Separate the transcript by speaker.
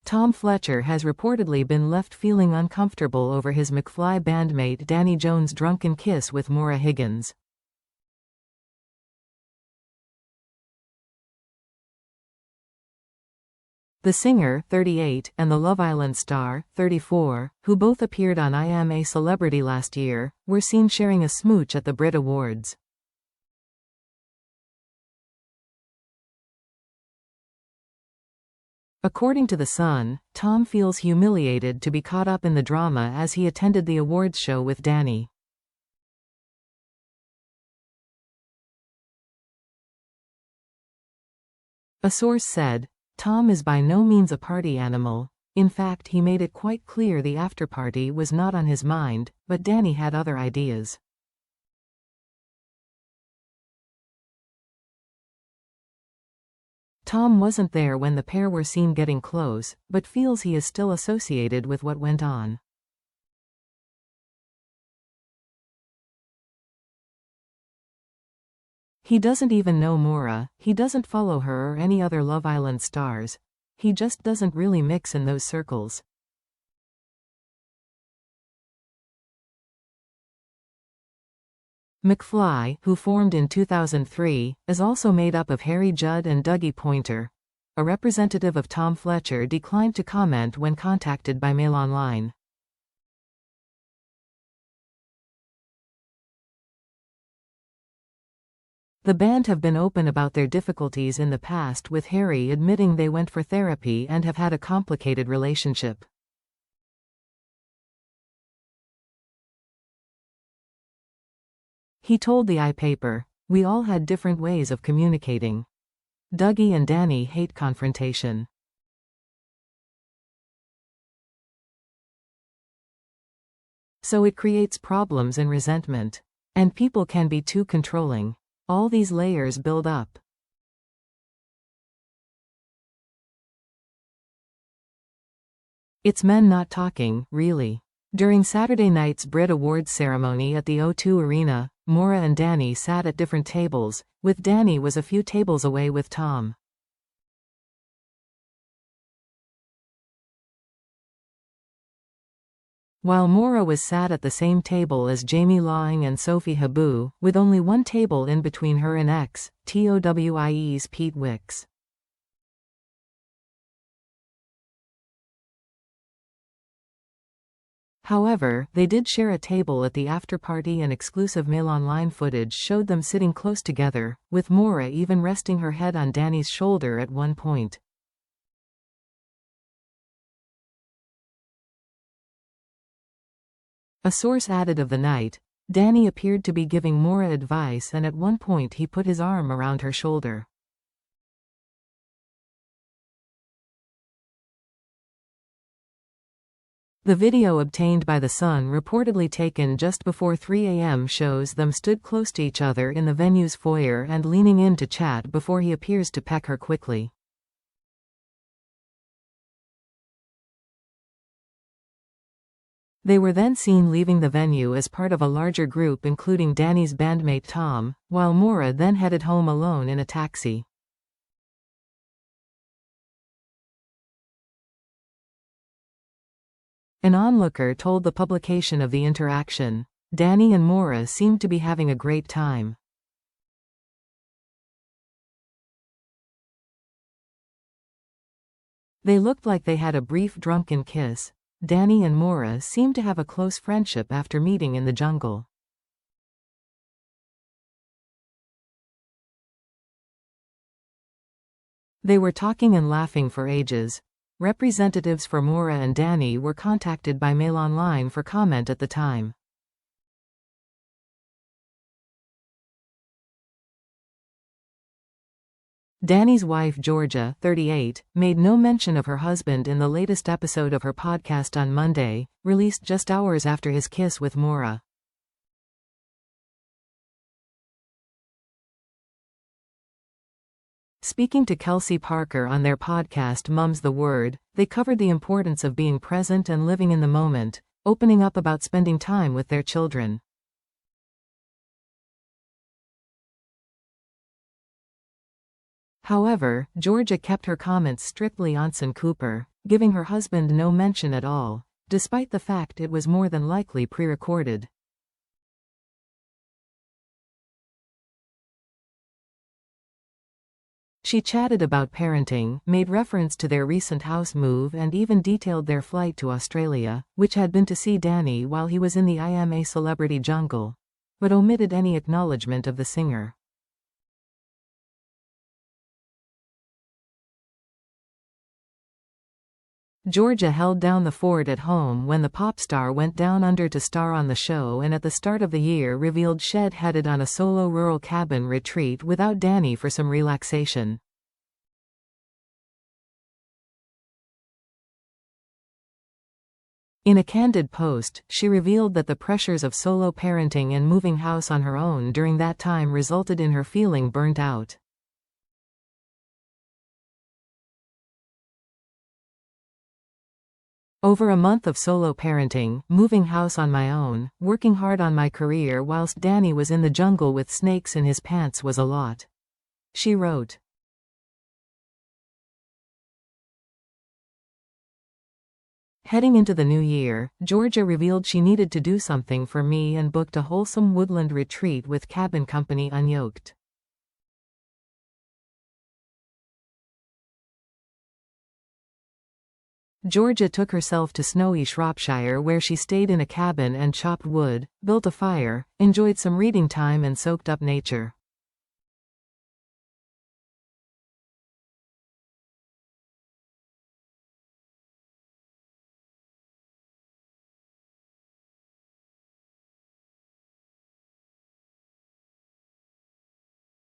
Speaker 1: Tom Fletcher has reportedly been left feeling uncomfortable over his McFly bandmate Danny Jones' drunken kiss with Maura Higgins. The singer, 38, and the Love Island star, 34, who both appeared on I Am a Celebrity last year, were seen sharing a smooch at the Brit Awards. According to The Sun, Tom feels humiliated to be caught up in the drama as he attended the awards show with Danny. A source said, "Tom is by no means a party animal. In fact, he made it quite clear the after-party was not on his mind, but Danny had other ideas." Tom wasn't there when the pair were seen getting close, but feels he is still associated with what went on. He doesn't even know Maura, he doesn't follow her or any other Love Island stars. He just doesn't really mix in those circles. McFly, who formed in 2003, is also made up of Harry Judd and Dougie Pointer. A representative of Tom Fletcher declined to comment when contacted by Mail Online. The band have been open about their difficulties in the past, with Harry admitting they went for therapy and have had a complicated relationship. He told the paper, "We all had different ways of communicating. Dougie and Danny hate confrontation. So it creates problems and resentment. And people can be too controlling. All these layers build up." It's men not talking, really. During Saturday night's Brit Awards ceremony at the O2 Arena, Maura and Danny sat at different tables, with Danny was a few tables away with Tom. While Maura was sat at the same table as Jamie Lawing and Sophie Habu, with only one table in between her and TOWIE's Pete Wicks. However, they did share a table at the after-party, and exclusive Mail Online footage showed them sitting close together, with Maura even resting her head on Danny's shoulder at one point. A source added of the night, Danny appeared to be giving Maura advice, and at one point he put his arm around her shoulder. The video obtained by The Sun, reportedly taken just before 3 a.m., shows them stood close to each other in the venue's foyer and leaning in to chat before he appears to peck her quickly. They were then seen leaving the venue as part of a larger group including Danny's bandmate Tom, while Maura then headed home alone in a taxi. An onlooker told the publication of the interaction, "Danny and Maura seemed to be having a great time. They looked like they had a brief drunken kiss. Danny and Maura seemed to have a close friendship after meeting in the jungle." They were talking and laughing for ages. Representatives for Maura and Danny were contacted by Mail Online for comment at the time. Danny's wife Georgia, 38, made no mention of her husband in the latest episode of her podcast on Monday, released just hours after his kiss with Maura. Speaking to Kelsey Parker on their podcast Mum's the Word, they covered the importance of being present and living in the moment, opening up about spending time with their children. However, Georgia kept her comments strictly Onsen Cooper, giving her husband no mention at all, despite the fact it was more than likely pre-recorded. She chatted about parenting, made reference to their recent house move and even detailed their flight to Australia, which had been to see Danny while he was in the IMA celebrity jungle, but omitted any acknowledgement of the singer. Georgia held down the fort at home when the pop star went down under to star on the show, and at the start of the year revealed she'd headed on a solo rural cabin retreat without Danny for some relaxation. In a candid post, she revealed that the pressures of solo parenting and moving house on her own during that time resulted in her feeling burnt out. Over a month of solo parenting, moving house on my own, working hard on my career whilst Danny was in the jungle with snakes in his pants was a lot. She wrote. Heading into the new year, Georgia revealed she needed to do something for me and booked a wholesome woodland retreat with cabin company Unyoked. Georgia took herself to snowy Shropshire, where she stayed in a cabin and chopped wood, built a fire, enjoyed some reading time and soaked up nature.